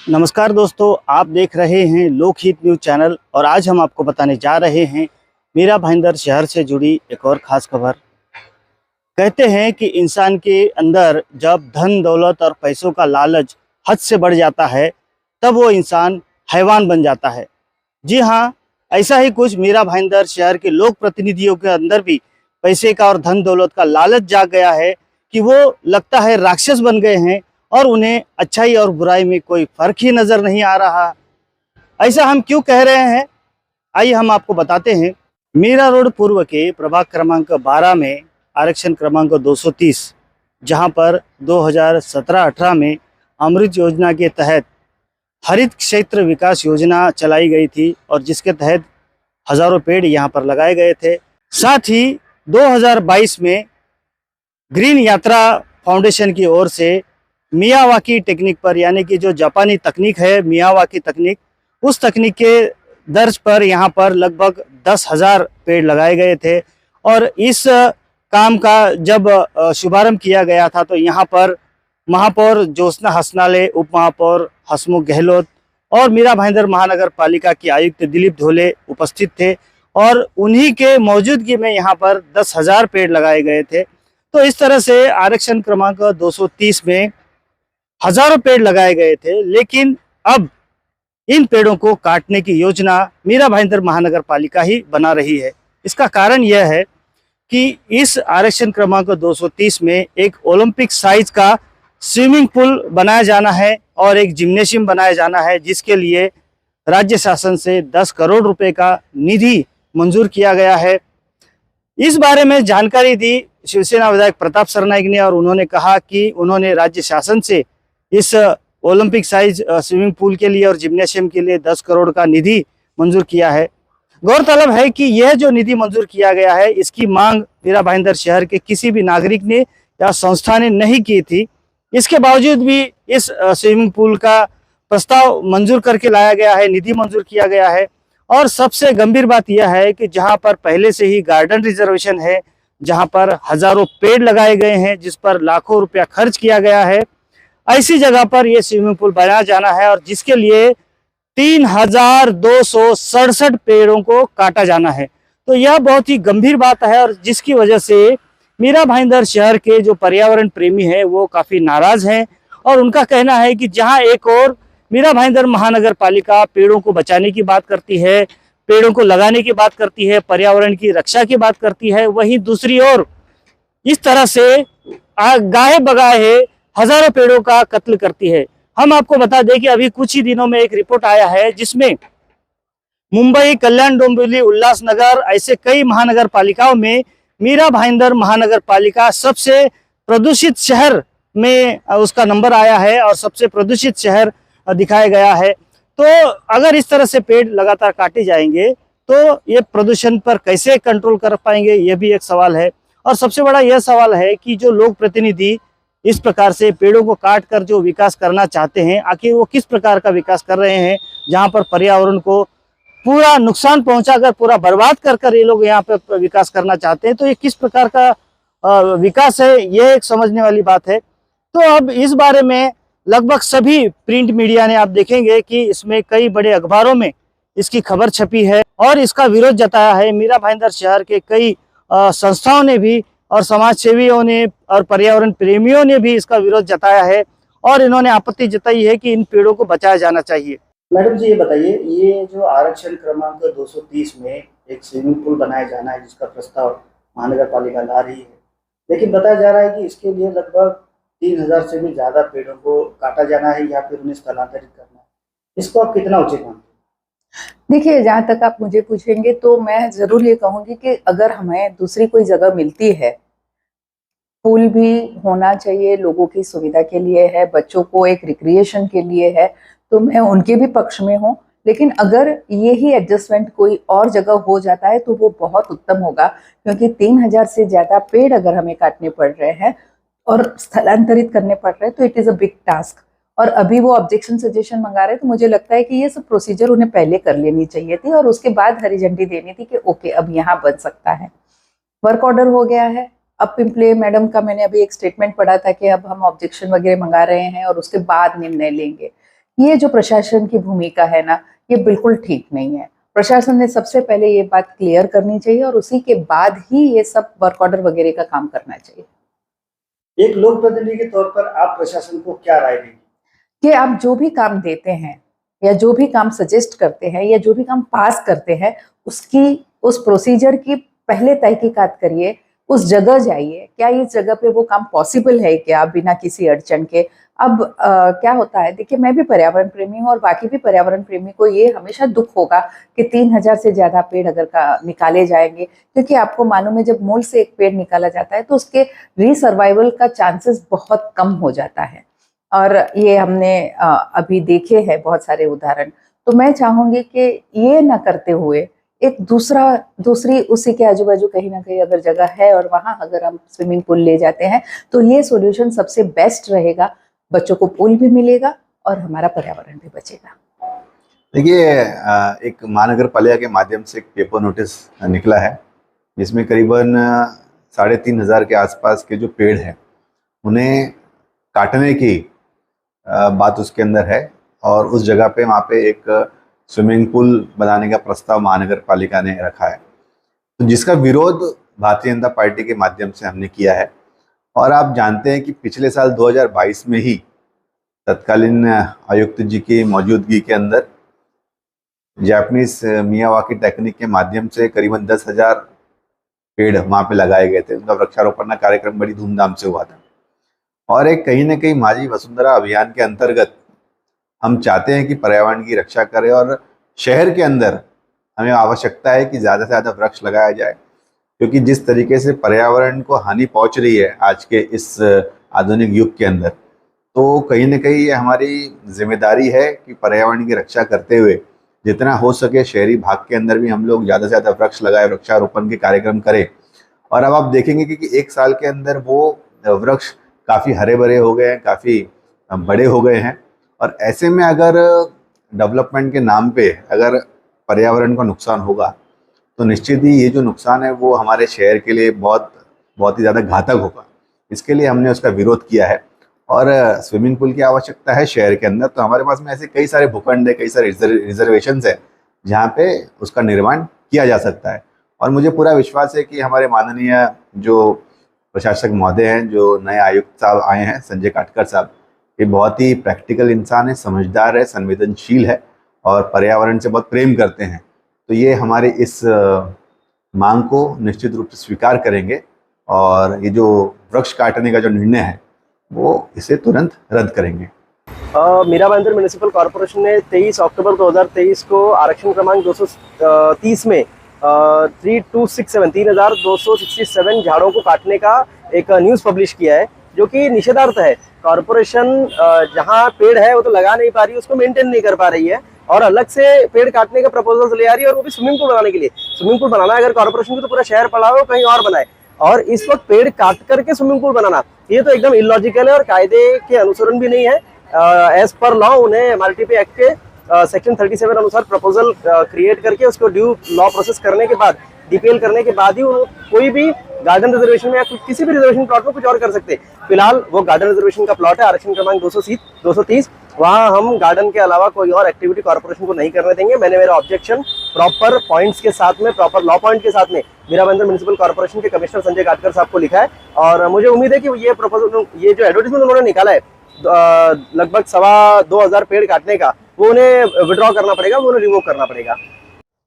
नमस्कार दोस्तों, आप देख रहे हैं लोकहित न्यूज चैनल और आज हम आपको बताने जा रहे हैं मीरा भाईंदर शहर से जुड़ी एक और ख़ास खबर। कहते हैं कि इंसान के अंदर जब धन दौलत और पैसों का लालच हद से बढ़ जाता है तब वो इंसान हैवान बन जाता है। जी हाँ, ऐसा ही कुछ मीरा भाईंदर शहर के लोक प्रतिनिधियों के अंदर भी पैसे का और धन दौलत का लालच जाग गया है कि वो लगता है राक्षस बन गए हैं और उन्हें अच्छाई और बुराई में कोई फर्क ही नजर नहीं आ रहा। ऐसा हम क्यों कह रहे हैं, आइए हम आपको बताते हैं। मीरा रोड पूर्व के प्रभाग क्रमांक 12 में आरक्षण क्रमांक 230, जहां पर 2017-18 में अमृत योजना के तहत हरित क्षेत्र विकास योजना चलाई गई थी और जिसके तहत हजारों पेड़ यहां पर लगाए गए थे। साथ ही 2022 में ग्रीन यात्रा फाउंडेशन की ओर से मियावाकी टेक्निक पर, यानी कि जो जापानी तकनीक है मियावाकी तकनीक, उस तकनीक के दर्ज पर यहाँ पर लगभग 10,000 पेड़ लगाए गए थे। और इस काम का जब शुभारंभ किया गया था तो यहाँ पर महापौर ज्योत्सना हसनाले, उप महापौर हसमुख गहलोत और मीरा भाईंदर महानगर पालिका के आयुक्त दिलीप धोले उपस्थित थे और उन्हीं के मौजूदगी में यहाँ पर 10,000 पेड़ लगाए गए थे। तो इस तरह से आरक्षण क्रमांक 230 में हजारों पेड़ लगाए गए थे, लेकिन अब इन पेड़ों को काटने की योजना मीरा भाईंदर महानगर पालिका ही बना रही है। इसका कारण यह है कि इस आरक्षण क्रमांक 230 में एक ओलंपिक साइज का स्विमिंग पूल बनाया जाना है और एक जिम्नेशियम बनाया जाना है, जिसके लिए राज्य शासन से 10 करोड़ रुपए का निधि मंजूर किया गया है। इस बारे में जानकारी दी शिवसेना विधायक प्रताप सरनाईक ने और उन्होंने कहा कि उन्होंने राज्य शासन से इस ओलंपिक साइज स्विमिंग पूल के लिए और जिम्नेशियम के लिए 10 करोड़ का निधि मंजूर किया है। गौरतलब है कि यह जो निधि मंजूर किया गया है, इसकी मांग मीरा भाईंदर शहर के किसी भी नागरिक ने या संस्था ने नहीं की थी। इसके बावजूद भी इस स्विमिंग पूल का प्रस्ताव मंजूर करके लाया गया है, निधि मंजूर किया गया है। और सबसे गंभीर बात यह है कि जहां पर पहले से ही गार्डन रिजर्वेशन है, जहां पर हजारों पेड़ लगाए गए हैं, जिस पर लाखों रुपया खर्च किया गया है, ऐसी जगह पर यह स्विमिंग पूल बनाया जाना है और जिसके लिए 3,267 पेड़ों को काटा जाना है। तो यह बहुत ही गंभीर बात है और जिसकी वजह से मीरा भाईंदर शहर के जो पर्यावरण प्रेमी है वो काफी नाराज हैं और उनका कहना है कि जहां एक और मीरा भाईंदर महानगर पालिका पेड़ों को बचाने की बात करती है, पेड़ों को लगाने की बात करती है, पर्यावरण की रक्षा की बात करती है, वहीं दूसरी ओर इस तरह से गाहे बगाहे हजारों पेड़ों का कत्ल करती है। हम आपको बता दें कि अभी कुछ ही दिनों में एक रिपोर्ट आया है जिसमें मुंबई, कल्याण, डोंबिवली, उल्लासनगर ऐसे कई महानगर पालिकाओं में मीरा भाईंदर महानगर पालिका सबसे प्रदूषित शहर में उसका नंबर आया है और सबसे प्रदूषित शहर दिखाया गया है। तो अगर इस तरह से पेड़ लगातार काटे जाएंगे तो ये प्रदूषण पर कैसे कंट्रोल कर पाएंगे, ये भी एक सवाल है। और सबसे बड़ा यह सवाल है कि जो लोक प्रतिनिधि इस प्रकार से पेड़ों को काट कर जो विकास करना चाहते हैं, आखिर वो किस प्रकार का विकास कर रहे हैं, जहां पर पर्यावरण को पूरा नुकसान पहुंचाकर, पूरा बर्बाद कर कर ये लोग यहाँ पे विकास करना चाहते हैं। तो ये किस प्रकार का विकास है, ये एक समझने वाली बात है। तो अब इस बारे में लगभग सभी प्रिंट मीडिया ने, आप देखेंगे कि इसमें कई बड़े अखबारों में इसकी खबर छपी है और इसका विरोध जताया है। मीरा भाईंदर शहर के कई संस्थाओं ने भी और समाज सेवियों ने और पर्यावरण प्रेमियों ने भी इसका विरोध जताया है और इन्होंने आपत्ति जताई है कि इन पेड़ों को बचाया जाना चाहिए। मैडम जी, ये बताइए, ये जो आरक्षण क्रमांक 230 में एक स्विमिंग पूल बनाया जाना है जिसका प्रस्ताव महानगर पालिका ला रही है, लेकिन बताया जा रहा है कि इसके लिए लगभग 3,000 से भी ज्यादा पेड़ों को काटा जाना है या फिर उन्हें स्थलांतरित करना है। इसको आप कितना उचित मानते हैं? देखिए, जहाँ तक आप मुझे पूछेंगे तो मैं जरूर ये कहूंगी कि अगर हमें दूसरी कोई जगह मिलती है, पूल भी होना चाहिए, लोगों की सुविधा के लिए है, बच्चों को एक रिक्रिएशन के लिए है, तो मैं उनके भी पक्ष में हूँ। लेकिन अगर ये ही एडजस्टमेंट कोई और जगह हो जाता है तो वो बहुत उत्तम होगा, क्योंकि 3,000 से ज्यादा पेड़ अगर हमें काटने पड़ रहे हैं और स्थलांतरित करने पड़ रहे हैं तो it is a big task. और अभी वो ऑब्जेक्शन सजेशन मंगा रहे हैं, तो मुझे लगता है कि ये सब प्रोसीजर उन्हें पहले कर लेनी चाहिए थी और उसके बाद हरी झंडी देनी थी कि ओके अब यहाँ बन सकता है। वर्क ऑर्डर हो गया है, अब पिंपले मैडम का मैंने अभी एक स्टेटमेंट पढ़ा था कि अब हम ऑब्जेक्शन वगैरह मंगा रहे हैं और उसके बाद निर्णय लेंगे। ये जो प्रशासन की भूमिका है ना, ये बिल्कुल ठीक नहीं है। प्रशासन ने सबसे पहले ये बात क्लियर करनी चाहिए और उसी के बाद ही ये सब वर्क ऑर्डर वगैरह का काम करना चाहिए। एक लोक प्रतिनिधि के तौर पर आप प्रशासन को क्या राय देंगे कि आप जो भी काम देते हैं या जो भी काम सजेस्ट करते हैं या जो भी काम पास करते हैं, उसकी उस प्रोसीजर की पहले तहकीकात करिए, उस जगह जाइए, क्या इस जगह पे वो काम पॉसिबल है क्या बिना किसी अड़चन के। अब क्या होता है, देखिए मैं भी पर्यावरण प्रेमी हूँ और बाकी भी पर्यावरण प्रेमी को ये हमेशा दुख होगा कि 3000 से ज्यादा पेड़ अगर निकाले जाएंगे, क्योंकि आपको मालूम है जब मूल से एक पेड़ निकाला जाता है तो उसके रीसर्वाइवल का चांसेस बहुत कम हो जाता है, और ये हमने अभी देखे हैं बहुत सारे उदाहरण। तो मैं चाहूंगी कि ये ना करते हुए एक दूसरी उसी के आजू बाजू कहीं ना कहीं अगर जगह है और वहां अगर हम स्विमिंग पूल ले जाते हैं तो ये सॉल्यूशन सबसे बेस्ट रहेगा। बच्चों को पूल भी मिलेगा और हमारा पर्यावरण भी बचेगा। देखिए, एक महानगर पालिका के माध्यम से एक पेपर नोटिस निकला है जिसमें करीबन 3500 के आसपास के जो पेड़ हैं उन्हें काटने की बात उसके अंदर है, और उस जगह पे वहाँ पे एक स्विमिंग पूल बनाने का प्रस्ताव महानगर पालिका ने रखा है, तो जिसका विरोध भारतीय जनता पार्टी के माध्यम से हमने किया है। और आप जानते हैं कि पिछले साल 2022 में ही तत्कालीन आयुक्त जी की मौजूदगी के अंदर जापानीज मियावाकी टेक्निक के माध्यम से करीबन 10,000 पेड़ वहाँ पे लगाए गए थे। उनका वृक्षारोपण का कार्यक्रम बड़ी धूमधाम से हुआ था। और एक कहीं ना कहीं माझी वसुंधरा अभियान के अंतर्गत हम चाहते हैं कि पर्यावरण की रक्षा करें और शहर के अंदर हमें आवश्यकता है कि ज़्यादा से ज़्यादा वृक्ष लगाया जाए, क्योंकि जिस तरीके से पर्यावरण को हानि पहुंच रही है आज के इस आधुनिक युग के अंदर, तो कहीं ना कहीं ये हमारी जिम्मेदारी है कि पर्यावरण की रक्षा करते हुए जितना हो सके शहरी भाग के अंदर भी हम लोग ज़्यादा से ज़्यादा वृक्ष लगाए, वृक्षारोपण के कार्यक्रम करें। और अब आप देखेंगे कि एक साल के अंदर वो वृक्ष काफ़ी हरे भरे हो गए हैं, काफ़ी बड़े हो गए हैं, और ऐसे में अगर डेवलपमेंट के नाम पे अगर पर्यावरण का नुकसान होगा तो निश्चित ही ये जो नुकसान है वो हमारे शहर के लिए बहुत बहुत ही ज़्यादा घातक होगा। इसके लिए हमने उसका विरोध किया है। और स्विमिंग पूल की आवश्यकता है शहर के अंदर, तो हमारे पास में ऐसे कई सारे भूखंड है, कई सारे रिजर्वेशंस है जहाँ पे उसका निर्माण किया जा सकता है। और मुझे पूरा विश्वास है कि हमारे माननीय जो प्रशासक महोदय हैं, जो नए आयुक्त साहब आए हैं संजय काटकर साहब, ये बहुत ही प्रैक्टिकल इंसान है, समझदार है, संवेदनशील है और पर्यावरण से बहुत प्रेम करते हैं। तो ये हमारे इस मांग को निश्चित रूप से स्वीकार करेंगे और ये जो वृक्ष काटने का जो निर्णय है वो इसे तुरंत रद्द करेंगे। मीरा भाईंदर म्युनिसिपल कॉर्पोरेशन ने 23 अक्टूबर 2023 को आरक्षण क्रमांक 230 में 3267 झाड़ों को काटने का एक न्यूज़ पब्लिश किया है, जो कि निषेधार्थ है। कॉर्पोरेशन जहां पेड़ है वो तो लगा नहीं पा रही है, उसको मेंटेन नहीं कर पा रही है और अलग से पेड़ काटने का प्रपोजल्स ले आ रही है, और वो भी स्विमिंग पूल बनाने के लिए। स्विमिंग पूल बनाना अगर कॉर्पोरेशन को तो पूरा शहर पड़ा हो, कहीं और बनाए, और इस वक्त पेड़ काट करके स्विमिंग पूल बनाना ये तो एकदम इलॉजिकल है और कायदे के अनुसरण भी नहीं है। एज पर लॉ उन्हें एमआरटीपी एक्ट के सेक्शन 37 अनुसार प्रपोजल क्रिएट करके उसको ड्यू लॉ प्रोसेस करने के बाद, डीपीएल करने के बाद ही कोई भी गार्डन रिजर्वेशन में या किसी भी रिजर्वेशन प्लॉट में कुछ और कर सकते। फिलहाल वो गार्डन रिजर्वेशन का प्लॉट है आरक्षण क्रमांक 230, वहाँ हम गार्डन के अलावा कोई और एक्टिविटी कॉर्पोरेशन को नहीं करने देंगे। मैंने मेरा ऑब्जेक्शन प्रॉपर पॉइंट्स के साथ में, प्रॉपर लॉ पॉइंट के साथ में मीरा भाईंदर म्युनिसिपल कॉर्पोरेशन के कमिश्नर संजय काटकर साहब को लिखा है, और मुझे उम्मीद है कि ये प्रपोजल, ये जो एडवर्टाइजमेंट उन्होंने निकाला है लगभग 2,2500 पेड़ काटने का, वो उन्हें विड्रॉ करना पड़ेगा, वो उन्हें रिमूव करना पड़ेगा।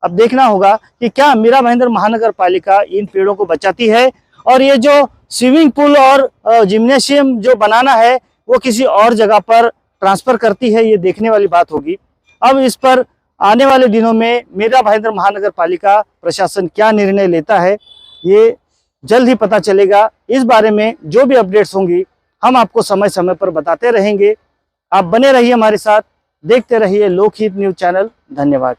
अब देखना होगा कि क्या मीरा भाईंदर महानगर पालिका इन पेड़ों को बचाती है और ये जो स्विमिंग पूल और जिम्नेशियम जो बनाना है वो किसी और जगह पर ट्रांसफर करती है, ये देखने वाली बात होगी। अब इस पर आने वाले दिनों में मीरा भाईंदर महानगर पालिका प्रशासन क्या निर्णय लेता है ये जल्द ही पता चलेगा। इस बारे में जो भी अपडेट्स होंगी हम आपको समय समय पर बताते रहेंगे। आप बने रहिए हमारे साथ, देखते रहिए लोकहित न्यूज़ चैनल। धन्यवाद।